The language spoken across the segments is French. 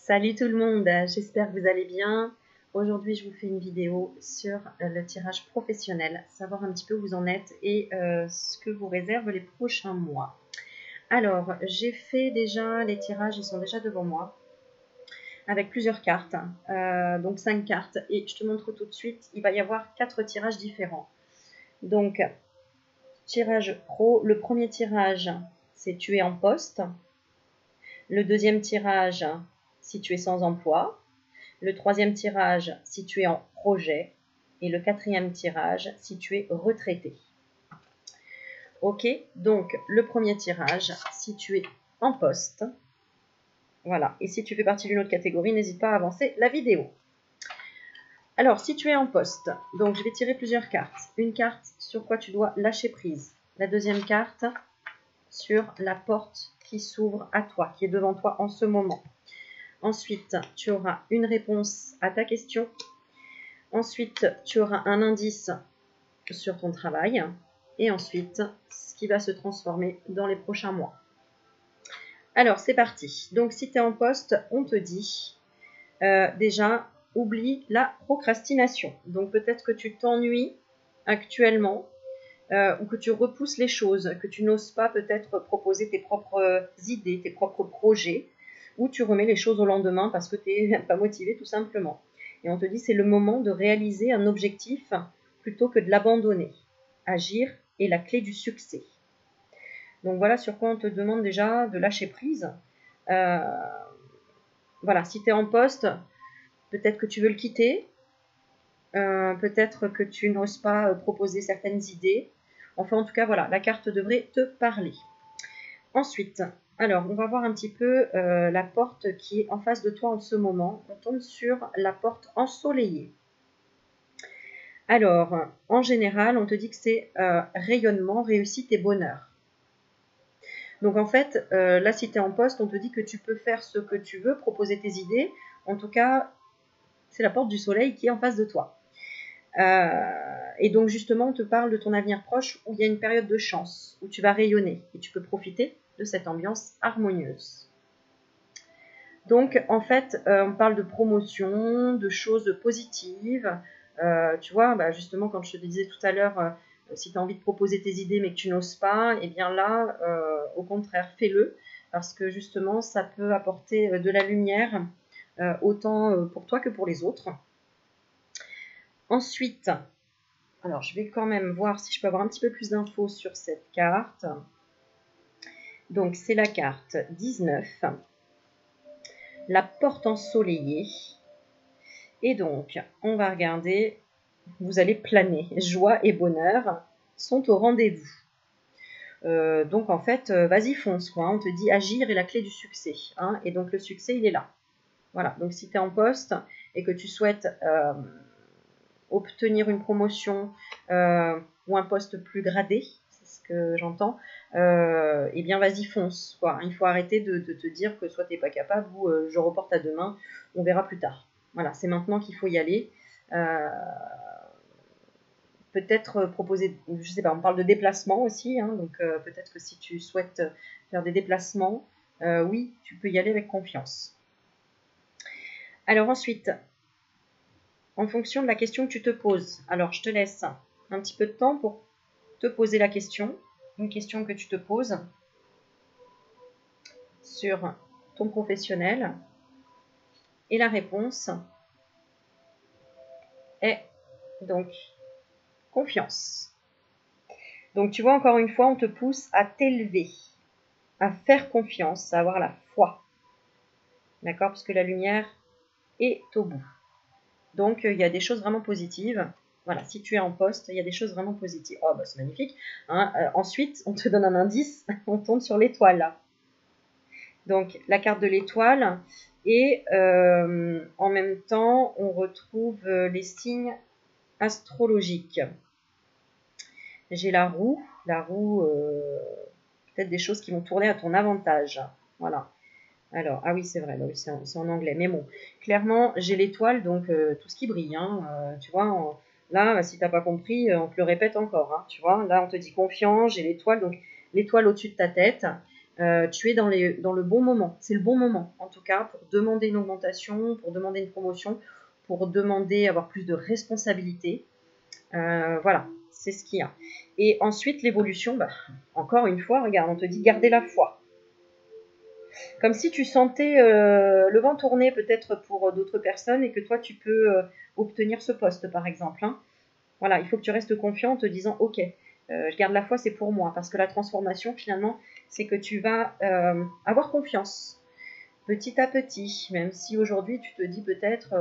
Salut tout le monde, j'espère que vous allez bien. Aujourd'hui, je vous fais une vidéo sur le tirage professionnel, savoir un petit peu où vous en êtes et ce que vous réserve les prochains mois. Alors, j'ai fait déjà les tirages, ils sont déjà devant moi, avec plusieurs cartes, donc 5 cartes. Et je te montre tout de suite, il va y avoir 4 tirages différents. Donc, tirage pro, le premier tirage, c'est tu es en poste. Le deuxième tirage, si tu es sans emploi. Le troisième tirage, si tu es en projet. Et le quatrième tirage, si tu es retraité. Ok, donc le premier tirage, si tu es en poste. Voilà, et si tu fais partie d'une autre catégorie, n'hésite pas à avancer la vidéo. Alors, si tu es en poste, donc je vais tirer plusieurs cartes. Une carte sur quoi tu dois lâcher prise. La deuxième carte sur la porte qui s'ouvre à toi, qui est devant toi en ce moment. Ensuite, tu auras une réponse à ta question. Ensuite, tu auras un indice sur ton travail. Et ensuite, ce qui va se transformer dans les prochains mois. Alors, c'est parti. Donc, si tu es en poste, on te dit déjà, oublie la procrastination. Donc, peut-être que tu t'ennuies actuellement ou que tu repousses les choses, que tu n'oses pas peut-être proposer tes propres idées, tes propres projets, ou tu remets les choses au lendemain parce que tu n'es pas motivé tout simplement. Et on te dit c'est le moment de réaliser un objectif plutôt que de l'abandonner. Agir est la clé du succès. Donc voilà sur quoi on te demande déjà de lâcher prise. Voilà, si tu es en poste, peut-être que tu veux le quitter, peut-être que tu n'oses pas proposer certaines idées. Enfin, en tout cas, voilà, la carte devrait te parler. Ensuite, alors, on va voir un petit peu la porte qui est en face de toi en ce moment. On tombe sur la porte ensoleillée. Alors, en général, on te dit que c'est rayonnement, réussite et bonheur. Donc, en fait, là, si tu es en poste, on te dit que tu peux faire ce que tu veux, proposer tes idées. En tout cas, c'est la porte du soleil qui est en face de toi. Et donc, justement, on te parle de ton avenir proche où il y a une période de chance, où tu vas rayonner et tu peux profiter de cette ambiance harmonieuse. Donc, en fait, on parle de promotion, de choses positives. Tu vois, bah, justement, quand je te disais tout à l'heure, si tu as envie de proposer tes idées mais que tu n'oses pas, eh bien là, au contraire, fais-le. Parce que justement, ça peut apporter de la lumière, autant pour toi que pour les autres. Ensuite, alors je vais quand même voir si je peux avoir un petit peu plus d'infos sur cette carte. Donc, c'est la carte 19. La porte ensoleillée. Et donc, on va regarder, vous allez planer. Joie et bonheur sont au rendez-vous. Donc, en fait, vas-y, fonce, quoi. On te dit agir est la clé du succès. Hein, et donc, le succès, il est là. Voilà, donc si tu es en poste et que tu souhaites obtenir une promotion ou un poste plus gradé, c'est ce que j'entends, eh bien, vas-y, fonce, quoi. Il faut arrêter de te dire que soit tu n'es pas capable ou je reporte à demain, on verra plus tard. Voilà, c'est maintenant qu'il faut y aller. Peut-être proposer, je sais pas, on parle de déplacement aussi, hein, donc peut-être que si tu souhaites faire des déplacements, oui, tu peux y aller avec confiance. Alors ensuite, en fonction de la question que tu te poses, alors je te laisse un petit peu de temps pour te poser la question, une question que tu te poses sur ton professionnel, et la réponse est donc confiance. Donc tu vois, encore une fois, on te pousse à t'élever, à faire confiance, à avoir la foi. D'accord? Parce que la lumière est au bout. Donc il y a des choses vraiment positives. Voilà, si tu es en poste, il y a des choses vraiment positives. Oh, bah c'est magnifique. Hein, ensuite, on te donne un indice, on tombe sur l'étoile. Donc, la carte de l'étoile. Et en même temps, on retrouve les signes astrologiques. J'ai la roue, peut-être des choses qui vont tourner à ton avantage. Voilà. Alors, ah oui, c'est vrai, oui, c'est en anglais. Mais bon, clairement, j'ai l'étoile, donc tout ce qui brille. Hein, tu vois, là, si tu n'as pas compris, on te le répète encore. Hein, tu vois, là, on te dit confiance, j'ai l'étoile, donc l'étoile au-dessus de ta tête. tu es dans le bon moment. C'est le bon moment, en tout cas, pour demander une augmentation, pour demander une promotion, pour demander avoir plus de responsabilités. Voilà, c'est ce qu'il y a. Et ensuite, l'évolution, bah, encore une fois, regarde, on te dit garder la foi. Comme si tu sentais le vent tourner peut-être pour d'autres personnes et que toi, tu peux obtenir ce poste, par exemple. Hein. Voilà, il faut que tu restes confiant en te disant, ok, je garde la foi, c'est pour moi. Parce que la transformation, finalement, c'est que tu vas avoir confiance petit à petit. Même si aujourd'hui, tu te dis peut-être,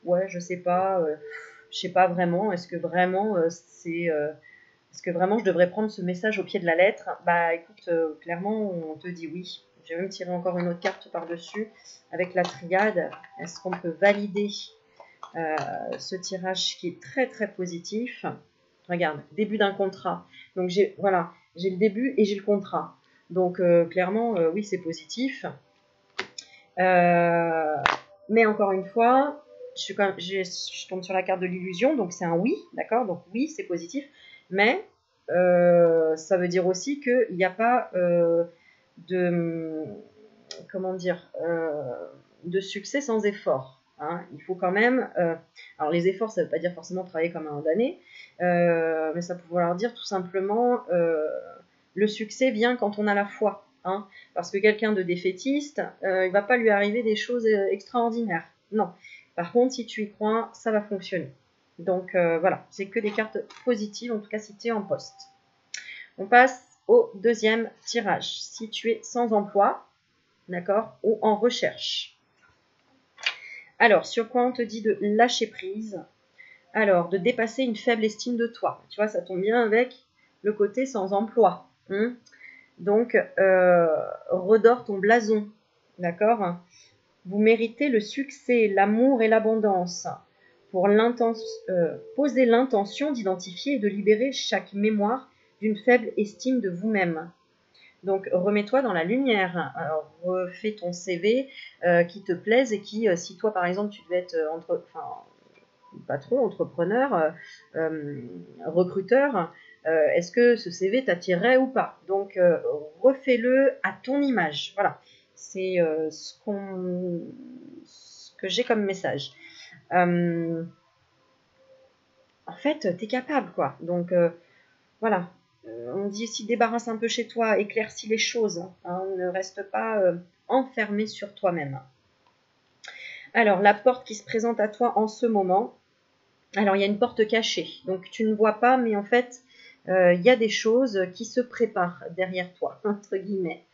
ouais, je sais pas vraiment, est-ce que vraiment est-ce que vraiment je devrais prendre ce message au pied de la lettre? Bah écoute, clairement, on te dit oui. J'ai même tiré encore une autre carte par-dessus avec la triade. Est-ce qu'on peut valider ce tirage qui est très très positif? Regarde, début d'un contrat. Donc voilà, j'ai le début et j'ai le contrat. Donc clairement, oui, c'est positif. Mais encore une fois, je tombe sur la carte de l'illusion, donc c'est un oui, d'accord? Donc oui, c'est positif. Mais ça veut dire aussi qu'il n'y a pas comment dire, de succès sans effort. Hein. Il faut quand même... alors les efforts, ça ne veut pas dire forcément travailler comme un damné, mais ça peut vouloir dire tout simplement le succès vient quand on a la foi. Hein, parce que quelqu'un de défaitiste, il ne va pas lui arriver des choses extraordinaires. Non. Par contre, si tu y crois, ça va fonctionner. Donc voilà, c'est que des cartes positives, en tout cas si tu es en poste. On passe au deuxième tirage. Si tu es sans emploi, d'accord, ou en recherche. Alors, sur quoi on te dit de lâcher prise? Alors, de dépasser une faible estime de toi. Tu vois, ça tombe bien avec le côté sans emploi. Hein. Donc, redore ton blason, d'accord? Vous méritez le succès, l'amour et l'abondance. Pour poser l'intention d'identifier et de libérer chaque mémoire d'une faible estime de vous-même. Donc, remets-toi dans la lumière. Alors, refais ton CV qui te plaise et qui, si toi, par exemple, tu devais être patron, entrepreneur, recruteur, est-ce que ce CV t'attirerait ou pas? Donc, refais-le à ton image. Voilà, c'est ce que j'ai comme message. En fait, tu es capable, quoi. Donc, voilà. On dit aussi débarrasse un peu chez toi, éclaircis les choses. Hein, ne reste pas enfermé sur toi-même. Alors, la porte qui se présente à toi en ce moment, alors il y a une porte cachée, donc tu ne vois pas, mais en fait, il y a des choses qui se préparent derrière toi, entre guillemets.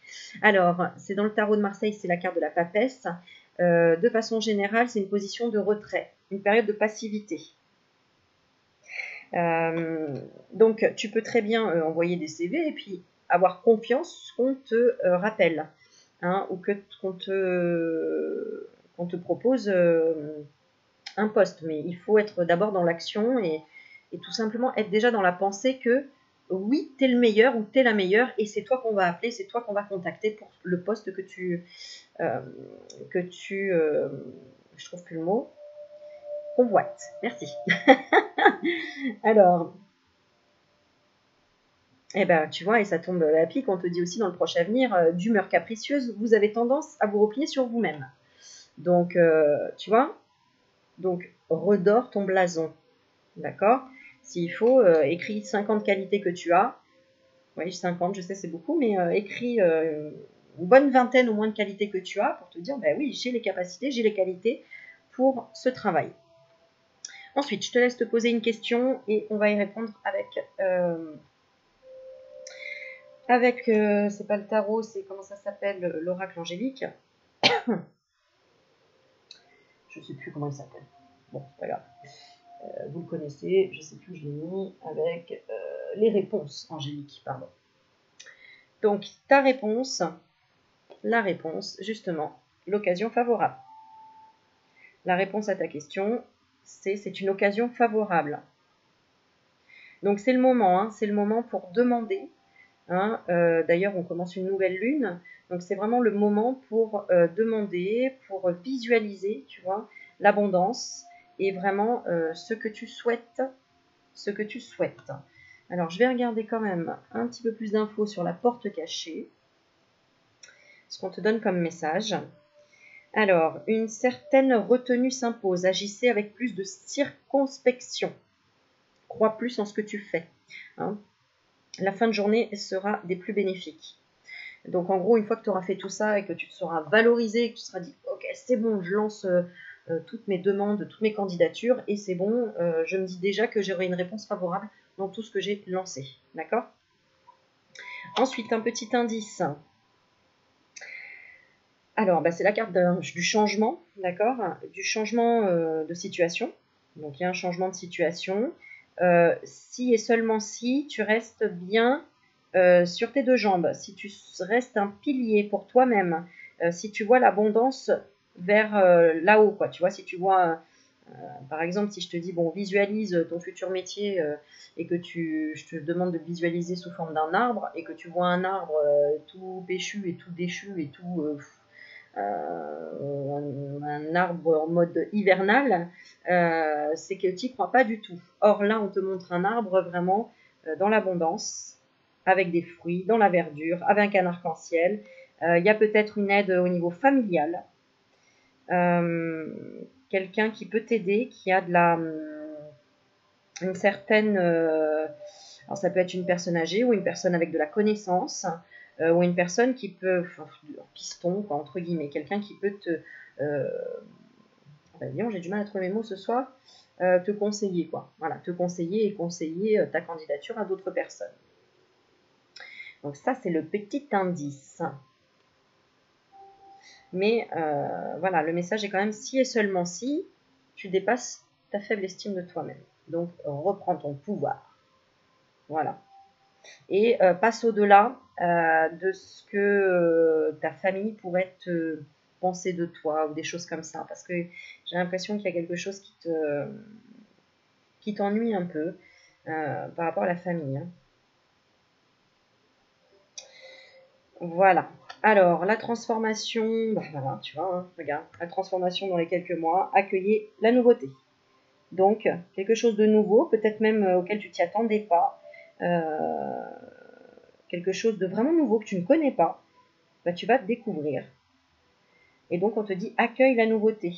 Alors, c'est dans le tarot de Marseille, c'est la carte de la papesse. De façon générale, c'est une position de retrait, une période de passivité. Donc, tu peux très bien envoyer des CV et puis avoir confiance qu'on te rappelle, hein, ou qu'on te propose un poste. Mais il faut être d'abord dans l'action et tout simplement être déjà dans la pensée que oui, tu es le meilleur ou tu es la meilleure et c'est toi qu'on va appeler, c'est toi qu'on va contacter pour le poste que tu je trouve plus le mot, convoite. Merci. Alors, eh ben, tu vois, et ça tombe à pic, on te dit aussi dans le proche avenir, d'humeur capricieuse, vous avez tendance à vous replier sur vous-même. Donc, tu vois, donc redore ton blason, d'accord? S'il faut, écris 50 qualités que tu as. Oui, 50, je sais, c'est beaucoup, mais écris une bonne vingtaine au moins de qualités que tu as pour te dire, ben oui, j'ai les capacités, j'ai les qualités pour ce travail. Ensuite, je te laisse te poser une question et on va y répondre avec c'est pas le tarot, c'est comment ça s'appelle, l'oracle angélique. Je sais plus comment il s'appelle. Bon, c'est pas grave. Vous le connaissez, je sais plus où je l'ai mis, avec les réponses angéliques, pardon. Donc, ta réponse, la réponse, justement, l'occasion favorable. La réponse à ta question, c'est une occasion favorable. Donc, c'est le moment, hein, c'est le moment pour demander. Hein, d'ailleurs, on commence une nouvelle lune, donc c'est vraiment le moment pour demander, pour visualiser, tu vois, l'abondance et vraiment ce que tu souhaites, Alors, je vais regarder quand même un petit peu plus d'infos sur la porte cachée. ce qu'on te donne comme message. Alors, une certaine retenue s'impose. Agissez avec plus de circonspection. Crois plus en ce que tu fais. Hein. La fin de journée sera des plus bénéfiques. Donc, en gros, une fois que tu auras fait tout ça et que tu te seras valorisé, que tu te seras dit, ok, c'est bon, je lance toutes mes demandes, toutes mes candidatures, et c'est bon, je me dis déjà que j'aurai une réponse favorable dans tout ce que j'ai lancé. D'accord? Ensuite, un petit indice. Alors, c'est la carte du changement, d'accord? Du changement de situation. Donc, il y a un changement de situation. Si et seulement si tu restes bien sur tes deux jambes, si tu restes un pilier pour toi-même, si tu vois l'abondance vers là-haut, quoi. Tu vois, si tu vois, par exemple, si je te dis, bon, visualise ton futur métier et que je te demande de le visualiser sous forme d'un arbre et que tu vois un arbre tout péchu et tout déchu et tout... un arbre en mode hivernal, c'est que tu n'y crois pas du tout. Or là, on te montre un arbre vraiment dans l'abondance, avec des fruits, dans la verdure, avec un arc-en-ciel. Il y a peut-être une aide au niveau familial. Quelqu'un qui peut t'aider, qui a une certaine... alors ça peut être une personne âgée ou une personne avec de la connaissance, ou une personne qui peut, piston, quoi, entre guillemets, quelqu'un qui peut te... j'ai du mal à trouver mes mots ce soir, te conseiller, quoi. Voilà, te conseiller et conseiller ta candidature à d'autres personnes. Donc ça, c'est le petit indice. Mais voilà, le message est quand même si et seulement si tu dépasses ta faible estime de toi-même. Donc, reprends ton pouvoir. Voilà. Et passe au-delà de ce que ta famille pourrait te penser de toi ou des choses comme ça. Parce que j'ai l'impression qu'il y a quelque chose qui t'ennuie un peu par rapport à la famille. Hein. Voilà. Alors, la transformation, voilà, tu vois, hein, regarde, la transformation dans les quelques mois, accueillez la nouveauté. Donc, quelque chose de nouveau, peut-être même auquel tu t'y attendais pas, quelque chose de vraiment nouveau que tu ne connais pas, tu vas te découvrir. Et donc, on te dit accueille la nouveauté.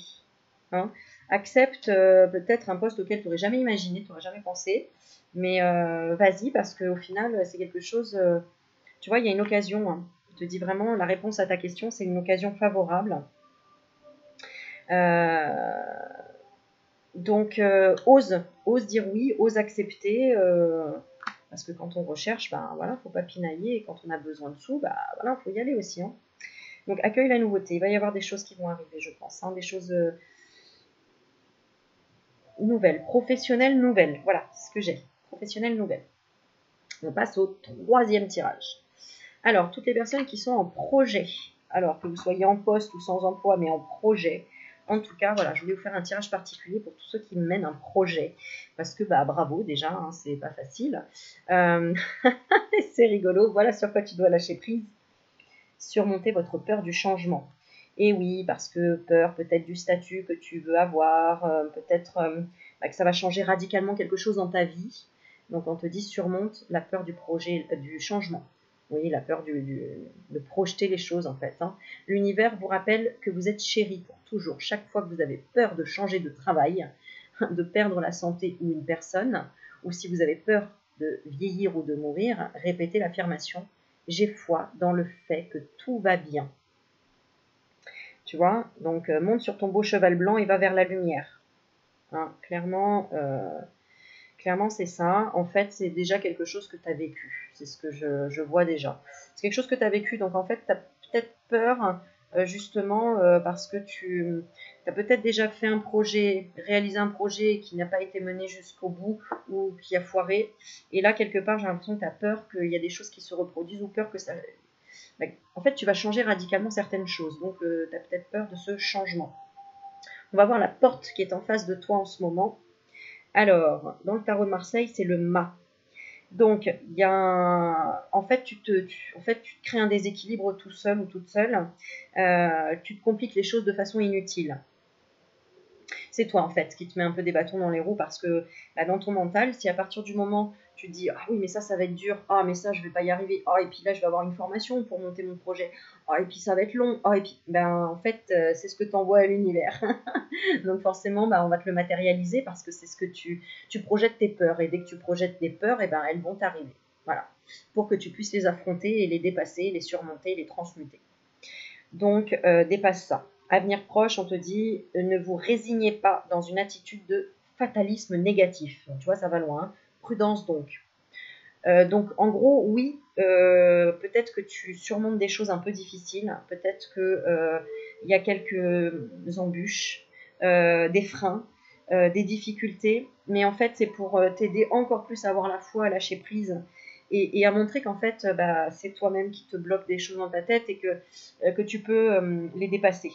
Hein. Accepte peut-être un poste auquel tu n'aurais jamais imaginé, tu n'aurais jamais pensé, mais vas-y parce qu'au final, c'est quelque chose, tu vois, il y a une occasion. Hein. Je te dis vraiment, la réponse à ta question, c'est une occasion favorable. Donc, ose dire oui, ose accepter, parce que quand on recherche, voilà, faut pas pinailler, et quand on a besoin de sous, voilà, faut y aller aussi. Hein. Donc, accueille la nouveauté. Il va y avoir des choses qui vont arriver, je pense, hein, des choses nouvelles, professionnelles nouvelles. Voilà, c'est ce que j'ai, professionnelles nouvelles. On passe au troisième tirage. Alors, toutes les personnes qui sont en projet, alors que vous soyez en poste ou sans emploi, mais en projet, en tout cas, voilà, je voulais vous faire un tirage particulier pour tous ceux qui mènent un projet. Parce que, bravo déjà, hein, c'est pas facile. C'est rigolo. Voilà sur quoi tu dois lâcher prise. Surmonter votre peur du changement. Et oui, parce que peur peut-être du statut que tu veux avoir, peut-être que ça va changer radicalement quelque chose dans ta vie. Donc, on te dit surmonte la peur du projet, du changement. Oui, la peur de projeter les choses en fait. Hein. L'univers vous rappelle que vous êtes chéri pour toujours. Chaque fois que vous avez peur de changer de travail, de perdre la santé ou une personne, ou si vous avez peur de vieillir ou de mourir, répétez l'affirmation « J'ai foi dans le fait que tout va bien ». Tu vois, donc monte sur ton beau cheval blanc et va vers la lumière. Hein, clairement, c'est ça. En fait, c'est déjà quelque chose que tu as vécu. C'est ce que je vois déjà. C'est quelque chose que tu as vécu. Donc, en fait, tu as peut-être peur, justement, parce que tu as peut-être déjà fait un projet, réalisé un projet qui n'a pas été mené jusqu'au bout ou qui a foiré. Et là, quelque part, j'ai l'impression que tu as peur qu'il y a des choses qui se reproduisent ou peur que ça... En fait, tu vas changer radicalement certaines choses. Donc, tu as peut-être peur de ce changement. On va voir la porte qui est en face de toi en ce moment. Alors, dans le tarot de Marseille, c'est le mât. Donc, il y a en fait, tu te crées un déséquilibre tout seul ou toute seule. Tu te compliques les choses de façon inutile. C'est toi, en fait, qui te met un peu des bâtons dans les roues parce que dans ton mental, si à partir du moment Tu te dis, ah oui, mais ça va être dur. Ah, mais ça, je vais pas y arriver. Ah, et puis là, je vais avoir une formation pour monter mon projet. Ah, et puis ça va être long. Ah, et puis, ben, en fait, c'est ce que tu envoies à l'univers. Donc forcément, ben, on va te le matérialiser parce que c'est ce que tu projettes tes peurs. Et dès que tu projettes tes peurs, et ben, elles vont t'arriver. Voilà. Pour que tu puisses les affronter et les dépasser, les surmonter, les transmuter. Donc, dépasse ça. Avenir proche, on te dit, ne vous résignez pas dans une attitude de fatalisme négatif. Donc, tu vois, ça va loin. Prudence donc. Donc, en gros, oui, peut-être que tu surmontes des choses un peu difficiles. Peut-être qu'il y a quelques embûches, des freins, des difficultés. Mais en fait, c'est pour t'aider encore plus à avoir la foi, à lâcher prise et à montrer qu'en fait, bah, c'est toi-même qui te bloque des choses dans ta tête et que tu peux les dépasser.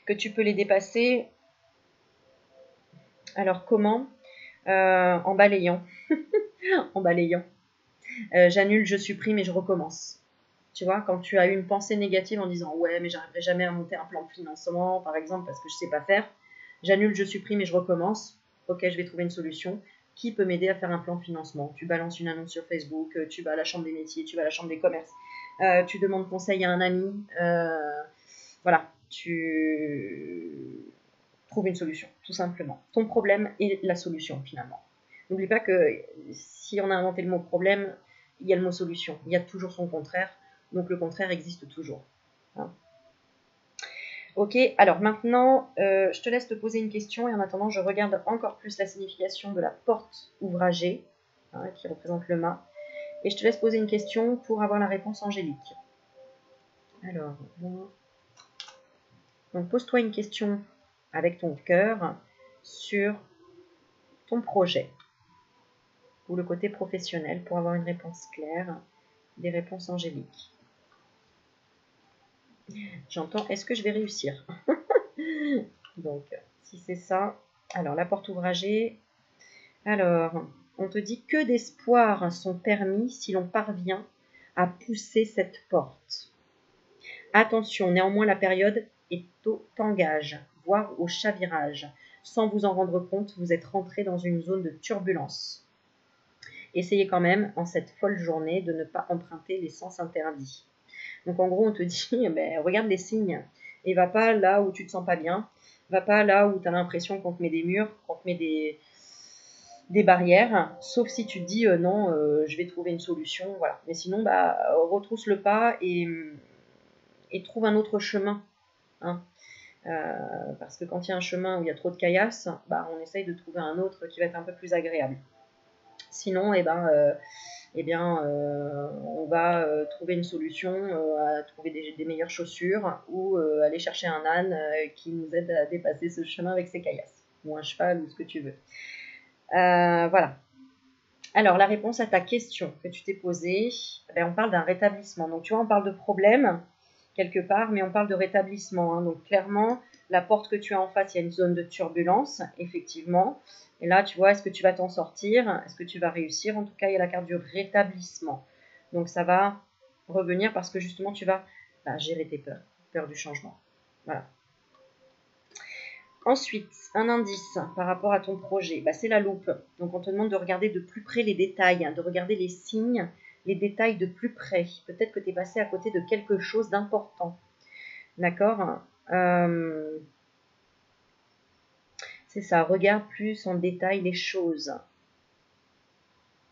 Que tu peux les dépasser. Alors, comment en balayant. En balayant. J'annule, je supprime et je recommence. Tu vois, quand tu as eu une pensée négative en disant ouais, mais j'arriverai jamais à monter un plan de financement, par exemple, parce que je sais pas faire, j'annule, je supprime et je recommence. Ok, je vais trouver une solution. Qui peut m'aider à faire un plan de financement? Tu balances une annonce sur Facebook, tu vas à la chambre des métiers, tu vas à la chambre des commerces, tu demandes conseil à un ami. Voilà, tu trouves une solution, tout simplement. Ton problème est la solution, finalement. N'oublie pas que si on a inventé le mot problème, il y a le mot solution. Il y a toujours son contraire. Donc le contraire existe toujours. Hein. Ok, alors maintenant, je te laisse te poser une question et en attendant, je regarde encore plus la signification de la porte ouvragée, hein, qui représente le mât. Et je te laisse poser une question pour avoir la réponse angélique. Alors, bon. Donc pose-toi une question avec ton cœur sur ton projet ou le côté professionnel pour avoir une réponse claire, des réponses angéliques. J'entends, est-ce que je vais réussir? Donc, si c'est ça, alors la porte ouvragée. Alors, on te dit que d'espoirs sont permis si l'on parvient à pousser cette porte. Attention, néanmoins, la période est au tangage, voire au chavirage. Sans vous en rendre compte, vous êtes rentré dans une zone de turbulence. Essayez quand même, en cette folle journée, de ne pas emprunter les sens interdits. Donc en gros, on te dit, ben, regarde les signes et va pas là où tu te sens pas bien. Va pas là où tu as l'impression qu'on te met des murs, qu'on te met des barrières, sauf si tu te dis non, je vais trouver une solution. Voilà. Mais sinon, bah, retrousse le pas et trouve un autre chemin. Hein. Parce que quand il y a un chemin où il y a trop de caillasse, bah, on essaye de trouver un autre qui va être un peu plus agréable. Sinon, on va trouver une solution à trouver des meilleures chaussures ou aller chercher un âne qui nous aide à dépasser ce chemin avec ses caillasses, ou un cheval, ou ce que tu veux. Voilà. Alors, la réponse à ta question que tu t'es posée, on parle d'un rétablissement. Donc, tu vois, on parle de problème quelque part, mais on parle de rétablissement. Hein. Donc, clairement, la porte que tu as en face, il y a une zone de turbulence, effectivement. Et là, tu vois, est-ce que tu vas t'en sortir? Est-ce que tu vas réussir? En tout cas, il y a la carte du rétablissement. Donc, ça va revenir parce que justement, tu vas gérer tes peurs, peur du changement. Voilà. Ensuite, un indice par rapport à ton projet, c'est la loupe. Donc, on te demande de regarder de plus près les détails, de regarder les signes, les détails de plus près. Peut-être que tu es passé à côté de quelque chose d'important. D'accord? C'est ça, regarde plus en détail les choses.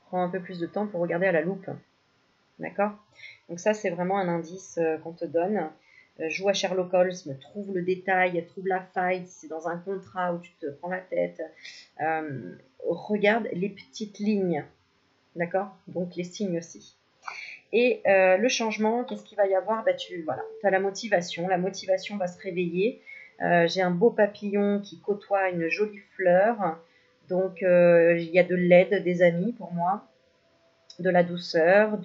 Prends un peu plus de temps pour regarder à la loupe. D'accord? Donc ça, c'est vraiment un indice qu'on te donne. Joue à Sherlock Holmes, trouve le détail, trouve la faille, si c'est dans un contrat où tu te prends la tête. Regarde les petites lignes. D'accord? Donc les signes aussi. Et le changement, qu'est-ce qu'il va y avoir? Tu as la motivation. La motivation va se réveiller. J'ai un beau papillon qui côtoie une jolie fleur. Donc, il y a de l'aide des amis pour moi, de la douceur,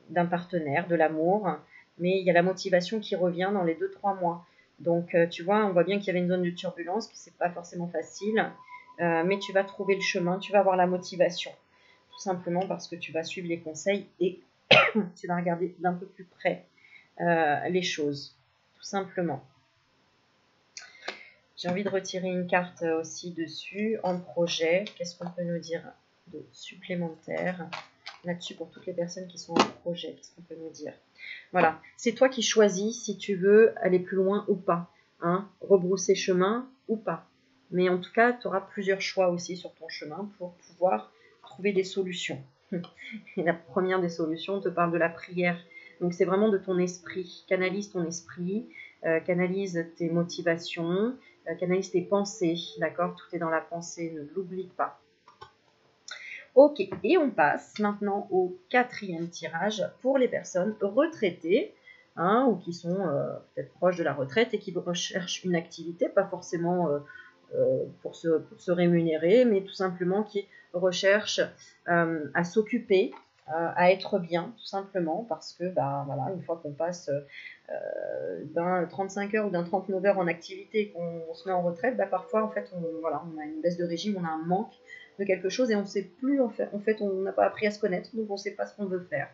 d'un partenaire, de l'amour. Mais il y a la motivation qui revient dans les 2-3 mois. Donc, tu vois, on voit bien qu'il y avait une zone de turbulence, que ce n'est pas forcément facile. Mais tu vas trouver le chemin, tu vas avoir la motivation. Tout simplement parce que tu vas suivre les conseils et tu vas regarder d'un peu plus près les choses. Tout simplement. J'ai envie de retirer une carte aussi dessus, en projet. Qu'est-ce qu'on peut nous dire de supplémentaire là-dessus pour toutes les personnes qui sont en projet? Qu'est-ce qu'on peut nous dire? Voilà, c'est toi qui choisis si tu veux aller plus loin ou pas, hein, rebrousser chemin ou pas. Mais en tout cas, tu auras plusieurs choix aussi sur ton chemin pour pouvoir trouver des solutions. Et la première des solutions te parle de la prière. Donc c'est vraiment de ton esprit. Canalise ton esprit, canalise tes motivations, canalise tes pensées. D'accord? Tout est dans la pensée, ne l'oublie pas. Ok, et on passe maintenant au 4e tirage pour les personnes retraitées, hein, ou qui sont peut-être proches de la retraite et qui recherchent une activité, pas forcément pour se rémunérer, mais tout simplement qui recherchent à s'occuper, à être bien, tout simplement, parce que bah, voilà, une fois qu'on passe d'un 35 heures ou d'un 39 heures en activité, qu'on se met en retraite, bah, parfois en fait voilà, on a une baisse de régime, on a un manque de quelque chose et on ne sait plus en fait on n'a pas appris à se connaître, donc on ne sait pas ce qu'on veut faire.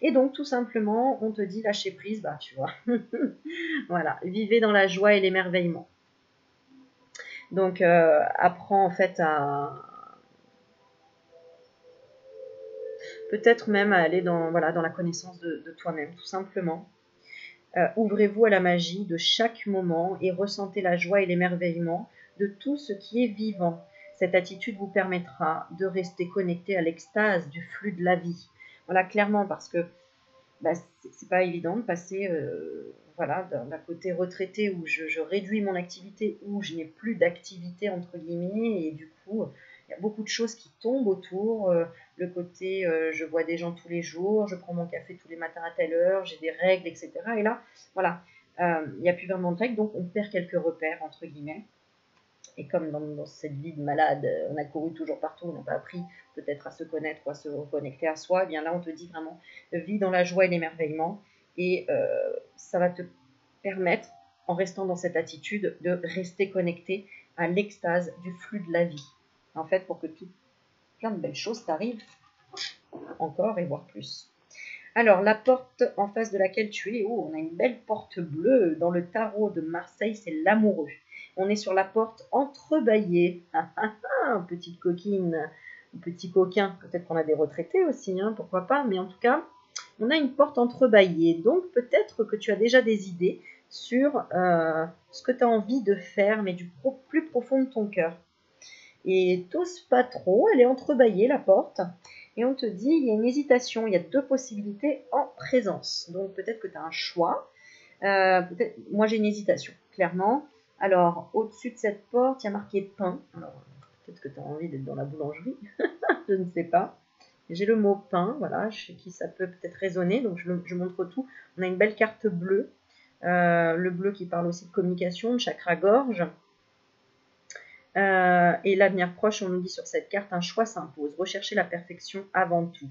Et donc tout simplement on te dit lâcher prise, bah tu vois. Voilà, vivez dans la joie et l'émerveillement. Donc apprends en fait à peut-être même à aller dans, voilà, dans la connaissance de toi-même, tout simplement. Ouvrez-vous à la magie de chaque moment et ressentez la joie et l'émerveillement de tout ce qui est vivant. Cette attitude vous permettra de rester connecté à l'extase du flux de la vie. Voilà, clairement, parce que bah, c'est pas évident de passer voilà, d'un côté retraité où je réduis mon activité, où je n'ai plus d'activité entre guillemets, et du coup, il y a beaucoup de choses qui tombent autour. Le côté, je vois des gens tous les jours, je prends mon café tous les matins à telle heure, j'ai des règles, etc. Et là, voilà, il n'y a plus vraiment de règles, donc on perd quelques repères, entre guillemets. Et comme dans cette vie de malade, on a couru toujours partout, on n'a pas appris peut-être à se connaître ou à se reconnecter à soi, et bien là, on te dit vraiment, vis dans la joie et l'émerveillement. Et ça va te permettre, en restant dans cette attitude, de rester connecté à l'extase du flux de la vie. En fait, pour que plein de belles choses t'arrivent encore et voire plus. Alors, la porte en face de laquelle tu es, oh, on a une belle porte bleue. Dans le tarot de Marseille, c'est l'amoureux. On est sur la porte entrebâillée. Petite coquine, petit coquin. Peut-être qu'on a des retraités aussi, hein, pourquoi pas. Mais en tout cas, on a une porte entrebâillée. Donc, peut-être que tu as déjà des idées sur ce que tu as envie de faire, mais du plus profond de ton cœur. Et t'oses pas trop, elle est entrebâillée, la porte. Et on te dit, il y a une hésitation, il y a 2 possibilités en présence. Donc peut-être que tu as un choix. Moi j'ai une hésitation, clairement. Alors au-dessus de cette porte, il y a marqué pain. Alors peut-être que tu as envie d'être dans la boulangerie, je ne sais pas. J'ai le mot pain, voilà, chez qui ça peut peut-être résonner, donc je montre tout. On a une belle carte bleue, le bleu qui parle aussi de communication, de chakra gorge. Et l'avenir proche, on nous dit sur cette carte, un choix s'impose. Rechercher la perfection avant tout.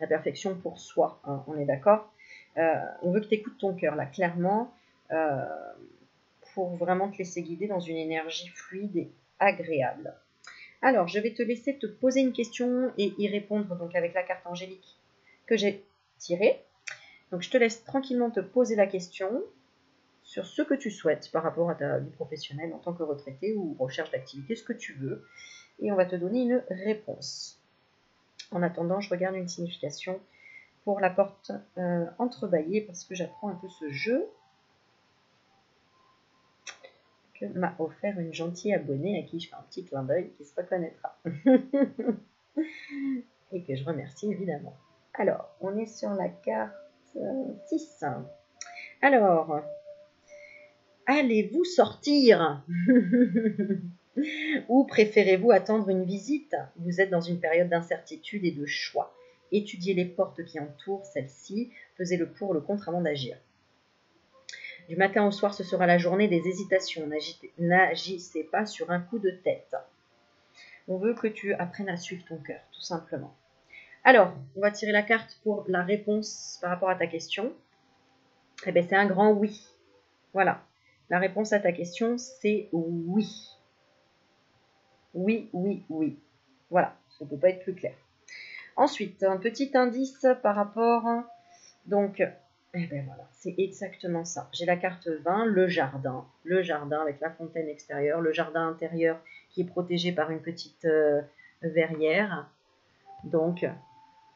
La perfection pour soi, hein, on est d'accord. On veut que tu écoutes ton cœur, là, clairement, pour vraiment te laisser guider dans une énergie fluide et agréable. Alors, je vais te laisser te poser une question et y répondre donc avec la carte angélique que j'ai tirée. Donc, je te laisse tranquillement te poser la question sur ce que tu souhaites par rapport à ta vie professionnelle en tant que retraité ou recherche d'activité, ce que tu veux. Et on va te donner une réponse. En attendant, je regarde une signification pour la porte entrebâillée parce que j'apprends un peu ce jeu que m'a offert une gentille abonnée à qui je fais un petit clin d'œil qui se reconnaîtra. Et que je remercie évidemment. Alors, on est sur la carte 6. Alors, allez-vous sortir? Ou préférez-vous attendre une visite? Vous êtes dans une période d'incertitude et de choix. Étudiez les portes qui entourent celle-ci, pesez le pour, le contre avant d'agir. Du matin au soir, ce sera la journée des hésitations. N'agissez pas sur un coup de tête. On veut que tu apprennes à suivre ton cœur, tout simplement. Alors, on va tirer la carte pour la réponse par rapport à ta question. Eh bien, c'est un grand oui. Voilà. La réponse à ta question, c'est oui. Oui, oui, oui. Voilà, ça ne peut pas être plus clair. Ensuite, un petit indice par rapport... Donc, eh bien voilà, c'est exactement ça. J'ai la carte 20, le jardin avec la fontaine extérieure, le jardin intérieur qui est protégé par une petite verrière. Donc,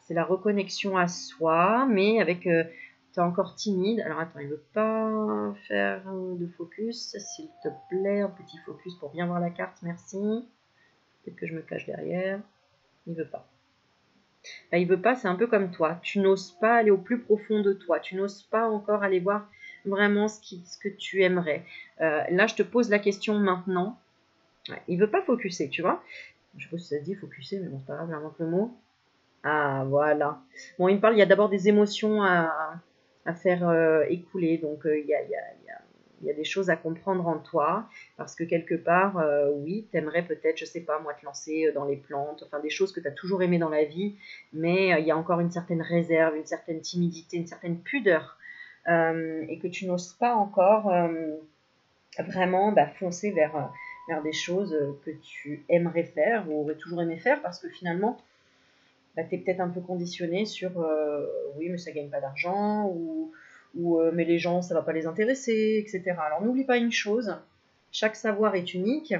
c'est la reconnexion à soi, mais avec... tu es encore timide. Alors, attends, il ne veut pas faire de focus, s'il te plaît. Un petit focus pour bien voir la carte, merci. Peut-être que je me cache derrière. Il ne veut pas. Ben, il veut pas, c'est un peu comme toi. Tu n'oses pas aller au plus profond de toi. Tu n'oses pas encore aller voir vraiment ce que tu aimerais. Là, je te pose la question maintenant. Ouais, il veut pas focuser, tu vois. Je sais pas si ça se dit focuser, mais bon, c'est pas grave, j'invente le mot. Ah, voilà. Bon, il me parle, il y a d'abord des émotions à faire écouler. Donc, il y a des choses à comprendre en toi. Parce que quelque part, oui, tu aimerais peut-être, je sais pas, moi, te lancer dans les plantes. Enfin, des choses que tu as toujours aimées dans la vie. Mais il y a encore une certaine réserve, une certaine timidité, une certaine pudeur. Et que tu n'oses pas encore vraiment foncer vers des choses que tu aimerais faire ou aurais toujours aimé faire. Parce que finalement, tu es peut-être un peu conditionné sur oui, mais ça gagne pas d'argent, ou mais les gens, ça va pas les intéresser, etc. Alors n'oublie pas une chose, chaque savoir est unique,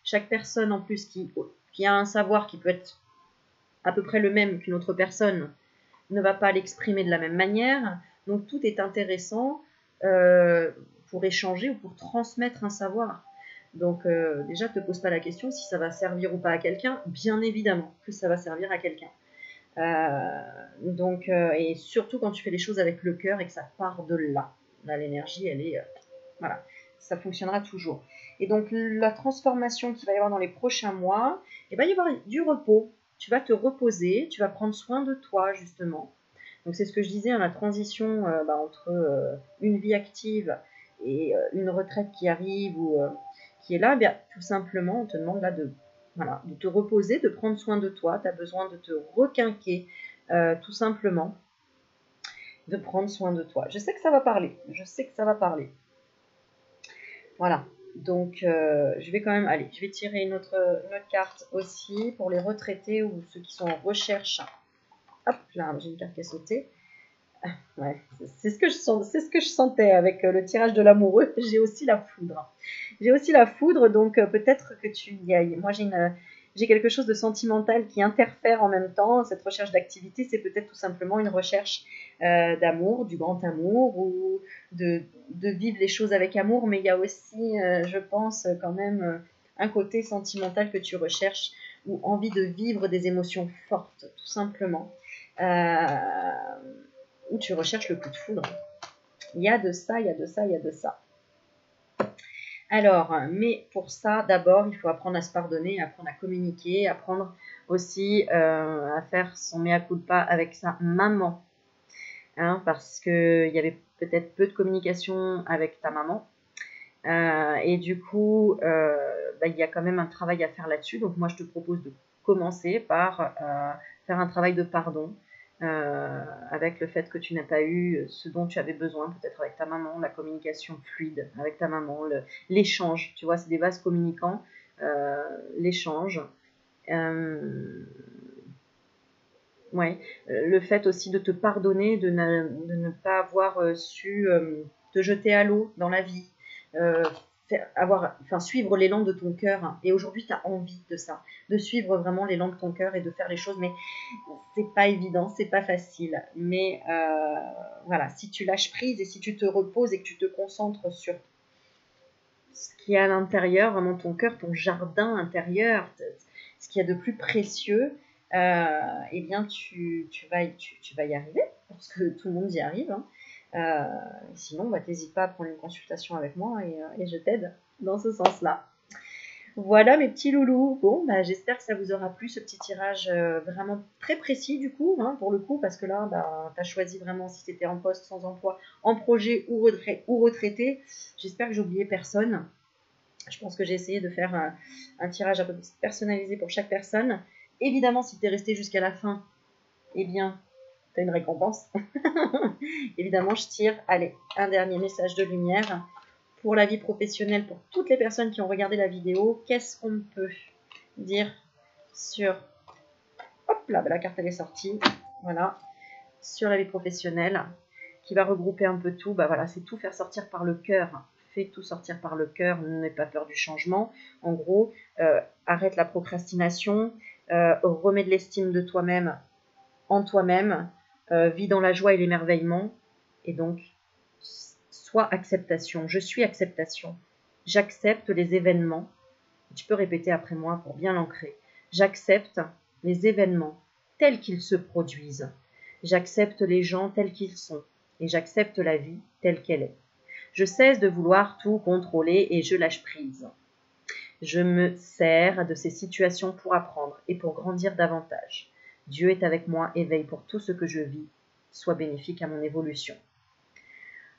chaque personne en plus qui a un savoir qui peut être à peu près le même qu'une autre personne ne va pas l'exprimer de la même manière, donc tout est intéressant pour échanger ou pour transmettre un savoir. Donc déjà, ne te pose pas la question si ça va servir ou pas à quelqu'un, bien évidemment que ça va servir à quelqu'un. Et surtout quand tu fais les choses avec le cœur et que ça part de là. Là, l'énergie, elle est... voilà, ça fonctionnera toujours. Et donc, la transformation qu'il va y avoir dans les prochains mois, il va y avoir du repos. Tu vas te reposer, tu vas prendre soin de toi, justement. Donc, c'est ce que je disais, la transition entre une vie active et une retraite qui arrive ou qui est là, tout simplement, on te demande là de te reposer, de prendre soin de toi. Tu as besoin de te requinquer, tout simplement, de prendre soin de toi. Je sais que ça va parler. Je sais que ça va parler. Voilà. Donc, je vais quand même... Allez, je vais tirer une autre carte aussi pour les retraités ou ceux qui sont en recherche. Hop, là, j'ai une carte qui a sauté. Ouais, c'est ce que je sentais avec le tirage de l'amoureux. J'ai aussi la foudre. J'ai aussi la foudre, donc peut-être que tu y ailles. Moi, j'ai quelque chose de sentimental qui interfère en même temps. Cette recherche d'activité, c'est peut-être tout simplement une recherche d'amour, du grand amour, ou de vivre les choses avec amour. Mais il y a aussi, je pense, quand même un côté sentimental que tu recherches, ou envie de vivre des émotions fortes, tout simplement. Où tu recherches le coup de foudre. Il y a de ça, il y a de ça, il y a de ça. Alors, mais pour ça, d'abord, il faut apprendre à se pardonner, apprendre à communiquer, apprendre aussi à faire son mea culpa avec sa maman. Hein, parce qu'il y avait peut-être peu de communication avec ta maman. Et du coup, il y a quand même un travail à faire là-dessus. Donc moi, je te propose de commencer par faire un travail de pardon. Avec le fait que tu n'as pas eu ce dont tu avais besoin, peut-être avec ta maman, la communication fluide avec ta maman, l'échange, tu vois, c'est des vases communicants, l'échange. Ouais, le fait aussi de te pardonner, de ne pas avoir su te jeter à l'eau dans la vie, suivre l'élan de ton cœur. Hein. Et aujourd'hui, tu as envie de ça, de suivre vraiment l'élan de ton cœur et de faire les choses. Mais c'est pas évident, c'est pas facile. Mais voilà, si tu lâches prise et si tu te reposes et que tu te concentres sur ce qui est à l'intérieur, vraiment ton cœur, ton jardin intérieur, ce qu'il y a de plus précieux, eh bien tu vas y arriver, parce que tout le monde y arrive. Hein. Sinon, t'hésites pas à prendre une consultation avec moi et je t'aide dans ce sens-là. Voilà mes petits loulous. Bon, j'espère que ça vous aura plu, ce petit tirage vraiment très précis du coup, hein, pour le coup, parce que là, tu as choisi vraiment si tu étais en poste, sans emploi, en projet ou retraité. J'espère que j'ai oublié personne. Je pense que j'ai essayé de faire un tirage un peu personnalisé pour chaque personne. Évidemment, si tu es resté jusqu'à la fin, eh bien, tu as une récompense. Évidemment, je tire, allez, un dernier message de lumière pour la vie professionnelle, pour toutes les personnes qui ont regardé la vidéo. Qu'est-ce qu'on peut dire sur... Hop là, la carte elle est sortie. Voilà, sur la vie professionnelle, qui va regrouper un peu tout. Voilà, c'est tout faire sortir par le cœur. Fais tout sortir par le cœur, n'aie pas peur du changement. En gros, arrête la procrastination, remets de l'estime de toi-même en toi-même, vis dans la joie et l'émerveillement, et donc, sois acceptation. Je suis acceptation. J'accepte les événements. Tu peux répéter après moi pour bien l'ancrer. J'accepte les événements tels qu'ils se produisent. J'accepte les gens tels qu'ils sont. Et j'accepte la vie telle qu'elle est. Je cesse de vouloir tout contrôler et je lâche prise. Je me sers de ces situations pour apprendre et pour grandir davantage. Dieu est avec moi et veille pour tout ce que je vis soit bénéfique à mon évolution.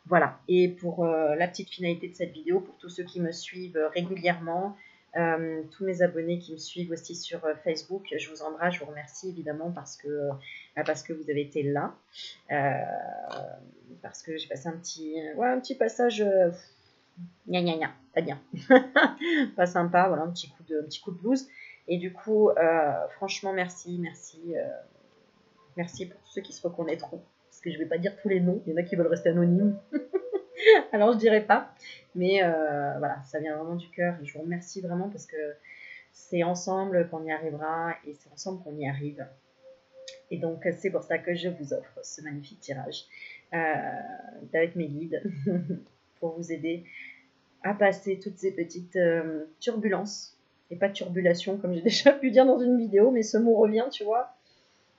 Voilà, et pour la petite finalité de cette vidéo, pour tous ceux qui me suivent régulièrement, tous mes abonnés qui me suivent aussi sur Facebook, je vous embrasse, je vous remercie évidemment parce que vous avez été là, parce que j'ai passé un petit passage, gna gna gna, pas bien, pas sympa, voilà, un petit coup de blues, et du coup, franchement, merci pour tous ceux qui se reconnaîtront, parce que je ne vais pas dire tous les noms, il y en a qui veulent rester anonymes. Alors je dirais pas, mais voilà, ça vient vraiment du cœur et je vous remercie vraiment parce que c'est ensemble qu'on y arrivera et c'est ensemble qu'on y arrive. Et donc c'est pour ça que je vous offre ce magnifique tirage avec mes guides pour vous aider à passer toutes ces petites turbulences et pas turbulation comme j'ai déjà pu dire dans une vidéo, mais ce mot revient, tu vois.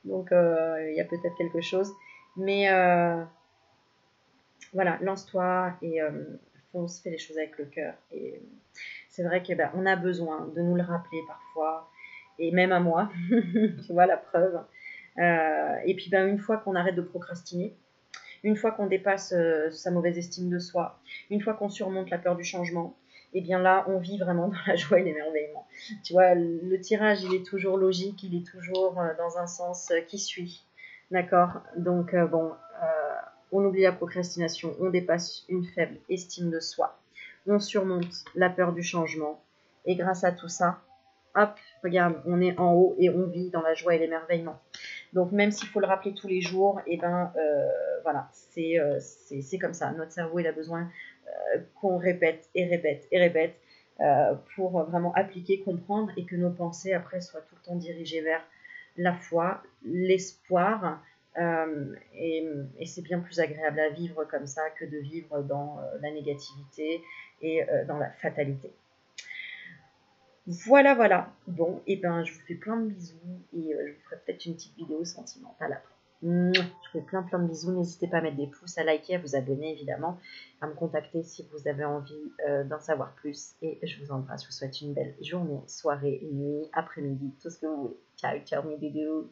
Donc il y a peut-être quelque chose, mais voilà, lance-toi et fonce, fais les choses avec le cœur. Et c'est vrai qu'on a besoin de nous le rappeler parfois, et même à moi, tu vois, la preuve. Et puis une fois qu'on arrête de procrastiner, une fois qu'on dépasse sa mauvaise estime de soi, une fois qu'on surmonte la peur du changement, et bien là, on vit vraiment dans la joie et l'émerveillement. Tu vois, le tirage, il est toujours logique, il est toujours dans un sens qui suit. D'accord. Donc, on oublie la procrastination, on dépasse une faible estime de soi, on surmonte la peur du changement, et grâce à tout ça, hop, regarde, on est en haut et on vit dans la joie et l'émerveillement. Donc, même s'il faut le rappeler tous les jours, et voilà, c'est comme ça. Notre cerveau, il a besoin qu'on répète et répète et répète pour vraiment appliquer, comprendre et que nos pensées, après, soient tout le temps dirigées vers la foi, l'espoir, et c'est bien plus agréable à vivre comme ça que de vivre dans la négativité et dans la fatalité. Voilà, voilà. Bon, et je vous fais plein de bisous et je vous ferai peut-être une petite vidéo sentimentale après. Je vous fais plein de bisous. N'hésitez pas à mettre des pouces, à liker, à vous abonner évidemment, à me contacter si vous avez envie d'en savoir plus. Et je vous embrasse. Je vous souhaite une belle journée, soirée, nuit, après-midi, tout ce que vous voulez. Ciao, ciao mes doudous.